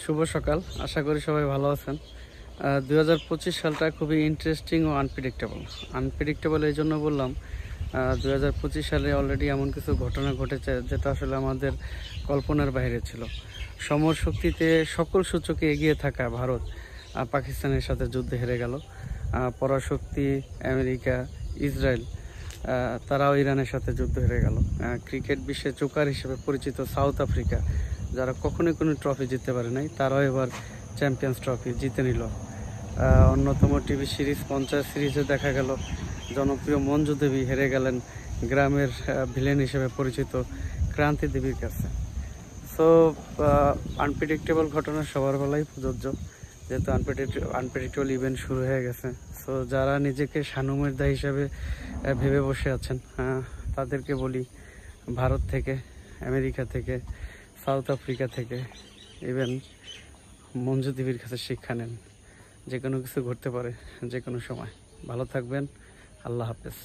শুভ সকাল। আশা করি সবাই ভালো আছেন। 2025 সালটা খুবই ইন্টারেস্টিং ও আনপ্রেডিক্টেবল এই জন্য বললাম, 2025 সালে অলরেডি এমন কিছু ঘটনা ঘটেছে যেটা আসলে আমাদের কল্পনার বাইরে ছিল। সমর শক্তিতে সকল সূচকে এগিয়ে থাকা ভারত পাকিস্তানের সাথে যুদ্ধে হেরে গেল। পরাশক্তি আমেরিকা, ইসরায়েল তারাও ইরানের সাথে যুদ্ধ হেরে গেল। ক্রিকেট বিশ্বে জোকার হিসেবে পরিচিত সাউথ আফ্রিকা, যারা কখনোই কোনো ট্রফি জিততে পারে নাই, তারাও এবার চ্যাম্পিয়ন্স ট্রফি জিতে নিল। অন্যতম টিভি সিরিজ পঞ্চায়েত সিরিজে দেখা গেল জনপ্রিয় মঞ্জু দেবী হেরে গেলেন গ্রামের ভিলেন হিসেবে পরিচিত ক্রান্তি দেবীর কাছে। সো আনপ্রেডিক্টেবল ঘটনা সবার বেলায় প্রযোজ্য, যেহেতু আনপ্রেডিক্টেবল ইভেন্ট শুরু হয়ে গেছে। সো যারা নিজেকে সানুমেরদা হিসাবে ভেবে বসে আছেন, তাদেরকে বলি, ভারত থেকে, আমেরিকা থেকে, সাউথ আফ্রিকা থেকে, ইভেন মঞ্জু দেবীর কাছে শিক্ষা নেন। যে কোনো কিছু ঘটতে পারে যে কোনো সময়। ভালো থাকবেন। আল্লাহ হাফেজ।